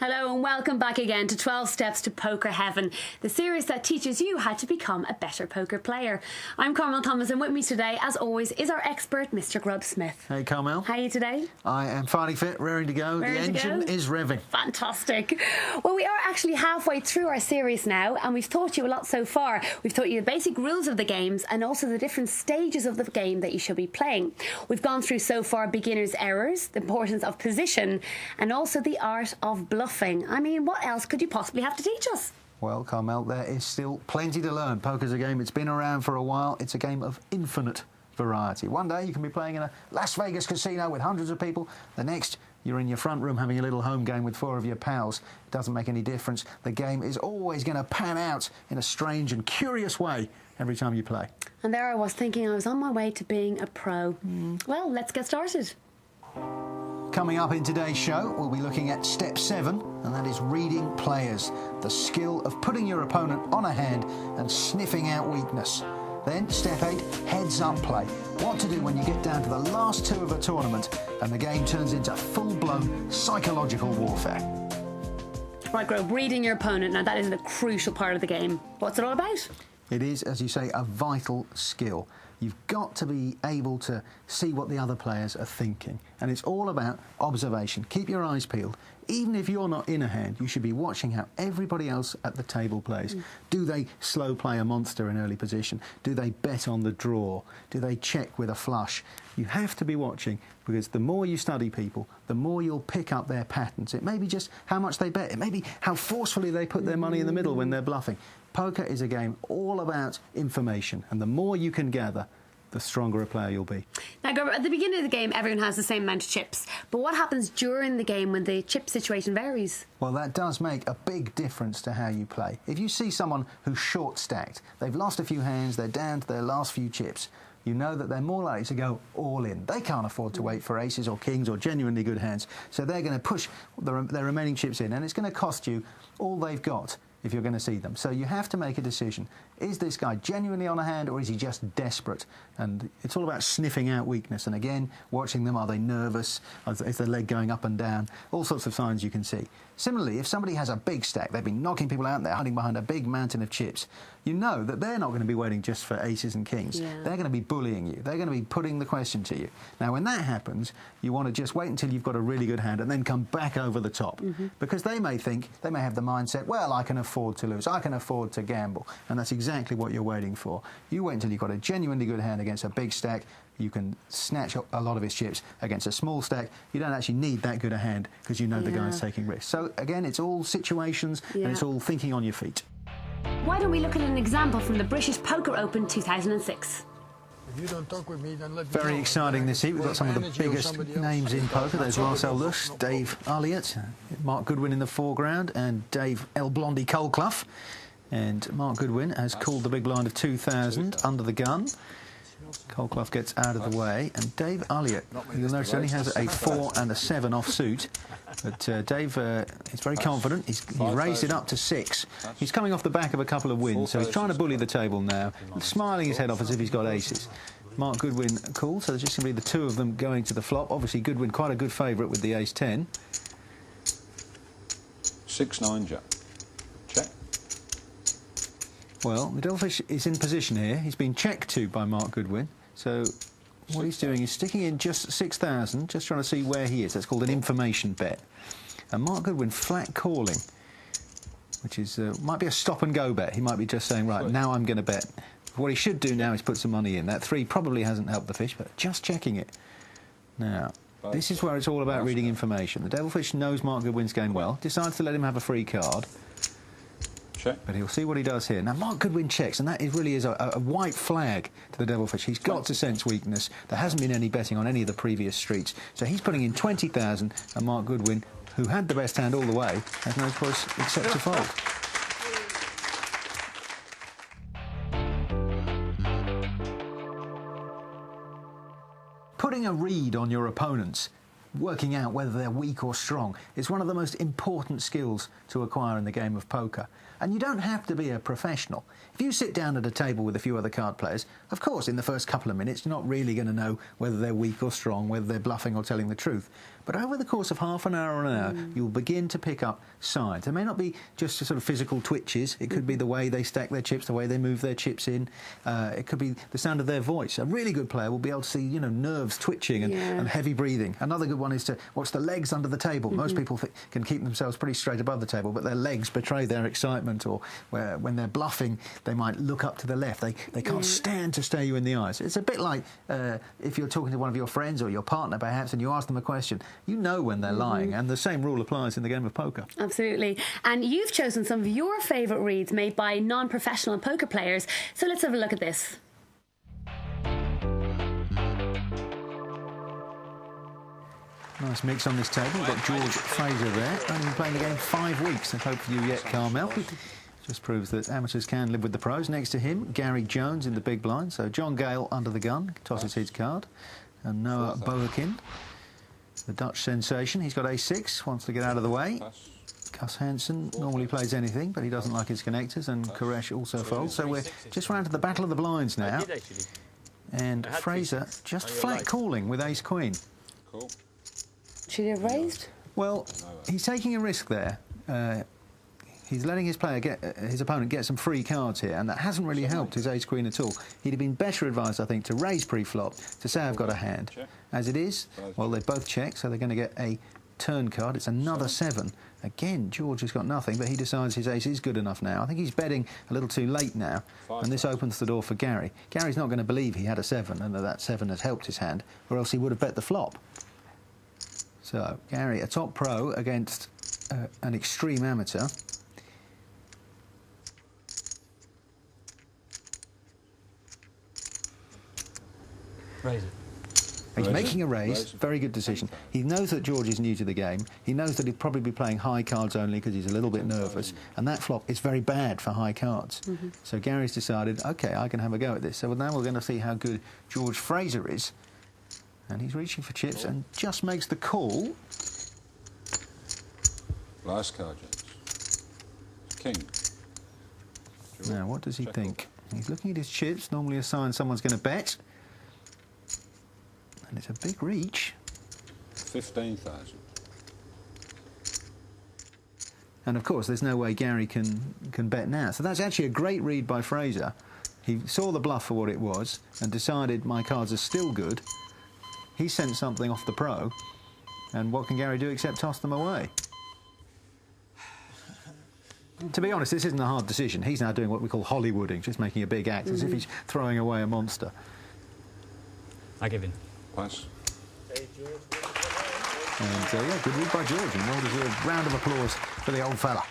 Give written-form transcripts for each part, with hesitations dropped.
Hello and welcome back again to 12 Steps to Poker Heaven, the series that teaches you how to become a better poker player. I'm Carmel Thomas, and with me today, as always, is our expert, Mr. Grub Smith. Hey Carmel. How are you today? I am finally fit, raring to go. The engine is revving. Fantastic. Well, we are actually halfway through our series now, and we've taught you a lot so far. We've taught you the basic rules of the games and also the different stages of the game that you should be playing. We've gone through so far beginners' errors, the importance of position, and also the art of bluffing. I mean, what else could you possibly have to teach us? Well, Carmel, there is still plenty to learn. Poker's a game, it's been around for a while. It's a game of infinite variety. One day you can be playing in a Las Vegas casino with hundreds of people. The next, you're in your front room having a little home game with 4 of your pals. It doesn't make any difference. The game is always going to pan out in a strange and curious way every time you play. And there I was thinking I was on my way to being a pro. Well, let's get started. Coming up in today's show, we'll be looking at step 7, and that is reading players, the skill of putting your opponent on a hand and sniffing out weakness. Then, step 8, heads-up play. What to do when you get down to the last 2 of a tournament and the game turns into full-blown psychological warfare. Right, Grove, reading your opponent. Now, that is a crucial part of the game. What's it all about? It is, as you say, a vital skill. You've got to be able to see what the other players are thinking. And it's all about observation. Keep your eyes peeled. Even if you're not in a hand, you should be watching how everybody else at the table plays. Do they slow play a monster in early position? Do they bet on the draw? Do they check with a flush? You have to be watching, because the more you study people, the more you'll pick up their patterns. It may be just how much they bet. It may be how forcefully they put their money in the middle when they're bluffing. Poker is a game all about information, and the more you can gather, the stronger a player you'll be. Now, Gerber, at the beginning of the game, everyone has the same amount of chips. But what happens during the game when the chip situation varies? Well, that does make a big difference to how you play. If you see someone who's short-stacked, they've lost a few hands, they're down to their last few chips, you know that they're more likely to go all in. They can't afford to wait for aces or kings or genuinely good hands, so they're going to push their remaining chips in, and it's going to cost you all they've got if you're going to see them. So you have to make a decision. Is this guy genuinely on a hand, or is he just desperate? And it's all about sniffing out weakness. And again, watching them. Are they nervous? Is their leg going up and down? All sorts of signs you can see. Similarly, if somebody has a big stack, they've been knocking people out and they're hiding behind a big mountain of chips, you know that they're not going to be waiting just for aces and kings. They're going to be bullying you. They're going to be putting the question to you. Now, when that happens, you want to just wait until you've got a really good hand and then come back over the top. Because they may have the mindset, well, I can afford to lose. I can afford to gamble. And that's exactly what you're waiting for. You wait until you've got a genuinely good hand against a big stack. You can snatch a lot of his chips against a small stack. You don't actually need that good a hand because you know the guy's taking risks. So, again, it's all situations and it's all thinking on your feet. Why don't we look at an example from the British Poker Open 2006? If you don't talk with me, then let me Very know. exciting this heat. We've got some of the biggest names in poker. There's Marcel Lush, Dave Elliott, Mark Goodwin in the foreground, and Dave El Blondie Colclough. And Mark Goodwin has called the big blind of 2,000 under the gun. Colclough gets out of the way, and Dave Elliott, you'll notice, only has a 4 and a 7 offsuit. But Dave is very confident. He's raised it up to 6. He's coming off the back of a couple of wins, so he's trying to bully the table now, smiling his head off as if he's got aces. Mark Goodwin calls, so there's just going to be the 2 of them going to the flop. Obviously, Goodwin quite a good favourite with the ace-10. 6-9 jack. Check. Well, the Devilfish is in position here. He's been checked to by Mark Goodwin. So what he's doing is sticking in just 6,000, just trying to see where he is. That's called an information bet. And Mark Goodwin flat calling, which is might be a stop-and-go bet. He might be just saying, right, now I'm going to bet. What he should do now is put some money in. That 3 probably hasn't helped the fish, but just checking it. Now, this is where it's all about reading information. The Devilfish knows Mark Goodwin's game well, decides to let him have a free card. Check. But he'll see what he does here. Now, Mark Goodwin checks, and that really is a white flag to the Devilfish. He's got to sense weakness. There hasn't been any betting on any of the previous streets. So he's putting in 20,000, and Mark Goodwin, who had the best hand all the way, has no choice except to fold. Putting a read on your opponents, working out whether they're weak or strong, is one of the most important skills to acquire in the game of poker. And you don't have to be a professional. If you sit down at a table with a few other card players, of course, in the first couple of minutes, you're not really going to know whether they're weak or strong, whether they're bluffing or telling the truth. But over the course of half an hour or an hour, you'll begin to pick up signs. There may not be just sort of physical twitches. It could be the way they stack their chips, the way they move their chips in. It could be the sound of their voice. A really good player will be able to see, you know, nerves twitching and heavy breathing. Another good one is to watch the legs under the table. Most people can keep themselves pretty straight above the table, but their legs betray their excitement, or when they're bluffing, they might look up to the left. They can't stand to stare you in the eyes. It's a bit like if you're talking to one of your friends or your partner, perhaps, and you ask them a question, you know when they're lying, and the same rule applies in the game of poker. Absolutely. And you've chosen some of your favourite reads made by non-professional poker players. So let's have a look at this. Nice mix on this table. We've got George Fraser there, only been playing the game 5 weeks. And hope for you yet, Carmel. Just proves that amateurs can live with the pros. Next to him, Gary Jones in the big blind. So John Gale under the gun, tosses his card. And Noah Boakin, the Dutch sensation. He's got A6, wants to get out of the way. Gus Hansen normally plays anything, but he doesn't like his connectors, and Koresh also folds. So we're just round to the battle of the blinds now. And Fraser just flat calling with ace-queen. Cool. Should he have raised? Well, he's taking a risk there. He's letting his opponent get some free cards here, and that hasn't really helped his ace-queen at all. He'd have been better advised, I think, to raise pre-flop, to say I've got a hand. As it is, well, they both check, so they're going to get a turn card. It's another 7. Again, George has got nothing, but he decides his ace is good enough now. I think he's betting a little too late now, and this opens the door for Gary. Gary's not going to believe he had a 7 and that 7 has helped his hand, or else he would have bet the flop. So, Gary, a top pro against an extreme amateur. Raise it. He's making a raise. Very good decision. He knows that George is new to the game. He knows that he'd probably be playing high cards only because he's a little bit nervous. And that flop is very bad for high cards. So Gary's decided, OK, I can have a go at this. So now we're going to see how good George Fraser is. And he's reaching for chips and just makes the call. Last card, gents. King. Now, what does he think? He's looking at his chips, normally a sign someone's going to bet. And it's a big reach. 15,000. And of course, there's no way Gary can bet now. So that's actually a great read by Fraser. He saw the bluff for what it was and decided my cards are still good. He sent something off the pro. And what can Gary do except toss them away? To be honest, this isn't a hard decision. He's now doing what we call Hollywooding, just making a big act, as if he's throwing away a monster. I give in. Pass. And yeah, good read by George, and well-deserved round of applause for the old fella.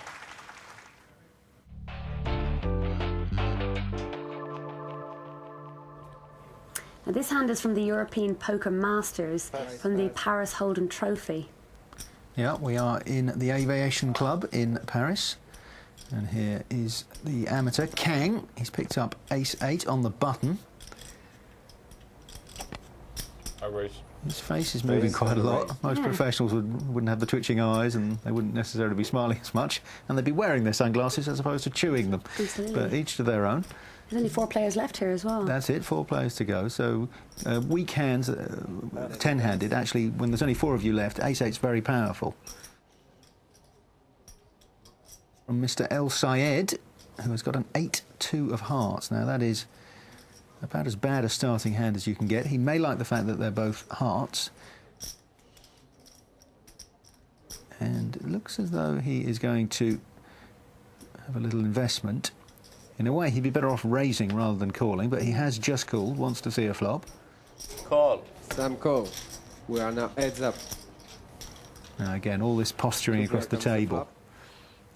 Now, this hand is from the European Poker Masters, from the Paris Hold'em Trophy. Yeah, we are in the Aviation Club in Paris. And here is the amateur, Kang. He's picked up ace-8 on the button. His face is moving quite a lot. Most professionals wouldn't have the twitching eyes, and they wouldn't necessarily be smiling as much, and they'd be wearing their sunglasses as opposed to chewing them. Absolutely. But each to their own. There's only 4 players left here as well. That's it, 4 players to go. So weak hands, 10-handed. Actually, when there's only 4 of you left, ace-8's very powerful. From Mr. El Sayed, who has got an 8-2 of hearts. Now, that is about as bad a starting hand as you can get. He may like the fact that they're both hearts. And it looks as though he is going to have a little investment. In a way, he'd be better off raising rather than calling, but he has just called, wants to see a flop. Call. Sam call. We are now heads up. Now, again, all this posturing across the table.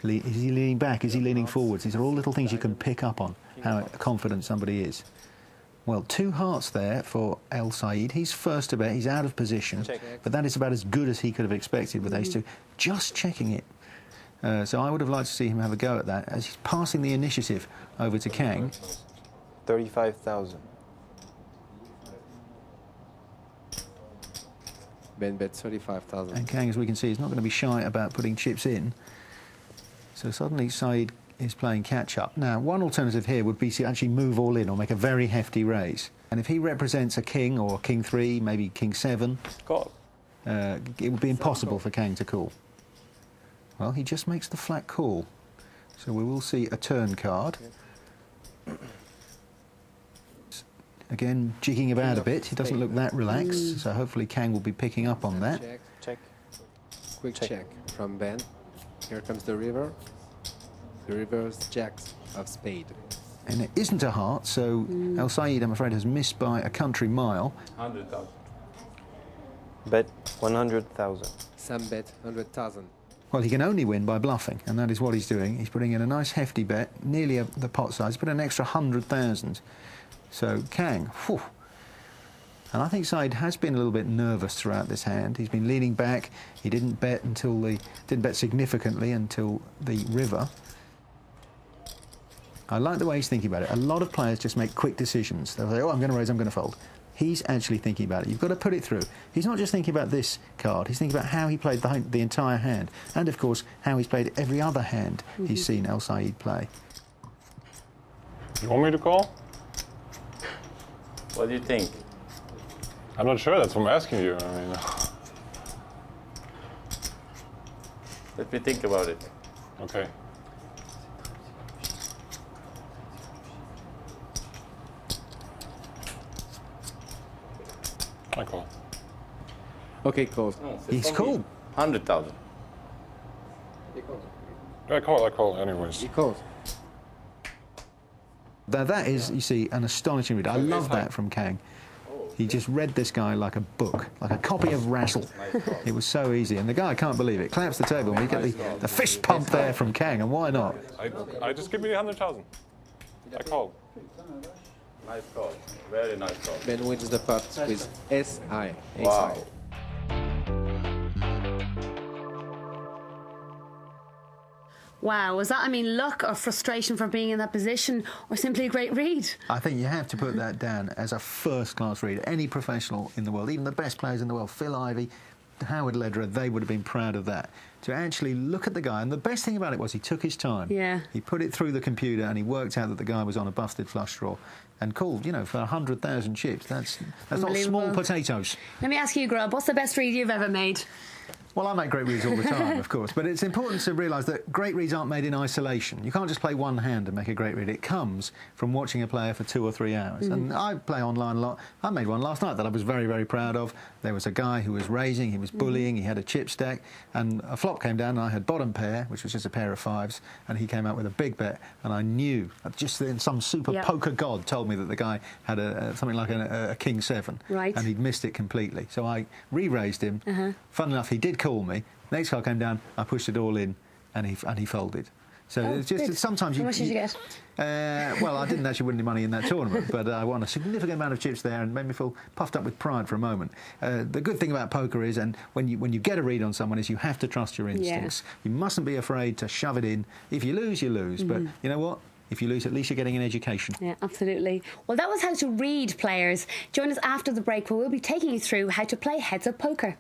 Is he leaning back? Is he leaning forwards? These are all little things you can pick up on, how confident somebody is. Well, 2 hearts there for El Sayed. He's first to bet. He's out of position. But that is about as good as he could have expected with ace-2. Just checking it. So I would have liked to see him have a go at that as he's passing the initiative over to Kang. 35,000. Ben bet 35,000. And Kang, as we can see, is not going to be shy about putting chips in. So suddenly Saeed is playing catch-up. Now, one alternative here would be to actually move all in or make a very hefty raise. And if he represents a king or king 3, maybe king 7... Call. it would be impossible for Kang to call. Well, he just makes the flat call. So we will see a turn card. Again, jigging about a bit. He doesn't look that relaxed, so hopefully Kang will be picking up on that. Check. Check. Quick check from Ben. Here comes the river. The river's jacks of spade. And it isn't a heart, so El Said, I'm afraid, has missed by a country mile. 100,000. Bet 100,000. Sam bet 100,000. Well, he can only win by bluffing, and that is what he's doing. He's putting in a nice hefty bet, nearly the pot size. He's put an extra 100,000. So Kang, whew. And I think Said has been a little bit nervous throughout this hand. He's been leaning back. He didn't bet significantly until the river. I like the way he's thinking about it. A lot of players just make quick decisions. They'll say, oh, I'm going to raise, I'm going to fold. He's actually thinking about it. You've got to put it through. He's not just thinking about this card. He's thinking about how he played the entire hand. And, of course, how he's played every other hand he's seen El Said play. You want me to call? What do you think? I'm not sure. That's what I'm asking you. I mean, Let me think about it. okay. I call. Okay, close. He's cool. 100,000. I call anyways. He calls. Now that is, you see, an astonishing read. I love that from Kang. He just read this guy like a book, like a copy of Razzle. It was so easy, and the guy can't believe it. Claps the table, and we get the fist pump there from Kang, and why not? I just give me 100,000. I call. Nice call. Very nice call. Ben wins the pot with S-I. Wow. Wow, was that, I mean, luck or frustration from being in that position, or simply a great read? I think you have to put that down as a first-class read. Any professional in the world, even the best players in the world, Phil Ivey, Howard Lederer, they would have been proud of that. To actually look at the guy, and the best thing about it was he took his time. Yeah. He put it through the computer and he worked out that the guy was on a busted flush draw and called, you know, for 100,000 chips. That's not small potatoes. Let me ask you, Grub, what's the best read you've ever made? Well, I make great reads all the time, of course, but it's important to realise that great reads aren't made in isolation. You can't just play one hand and make a great read. It comes from watching a player for 2 or 3 hours. And I play online a lot. I made one last night that I was very, very proud of. There was a guy who was raising, he was bullying, he had a chip stack, and a flop came down, and I had bottom pair, which was just a pair of fives, and he came out with a big bet, and I knew, just then some super poker god told me that the guy had something like a king 7, right, and he'd missed it completely. So I re-raised him. Fun enough, he did call me. Next card came down, I pushed it all in, and he folded. So it's just sometimes How much did you get? Well, I didn't actually win any money in that tournament, but I won a significant amount of chips there and made me feel puffed up with pride for a moment. The good thing about poker is, and when you get a read on someone, is you have to trust your instincts. You mustn't be afraid to shove it in. If you lose, you lose. But you know what? If you lose, at least you're getting an education. Yeah, absolutely. Well, that was how to read players. Join us after the break where we'll be taking you through how to play heads-up poker.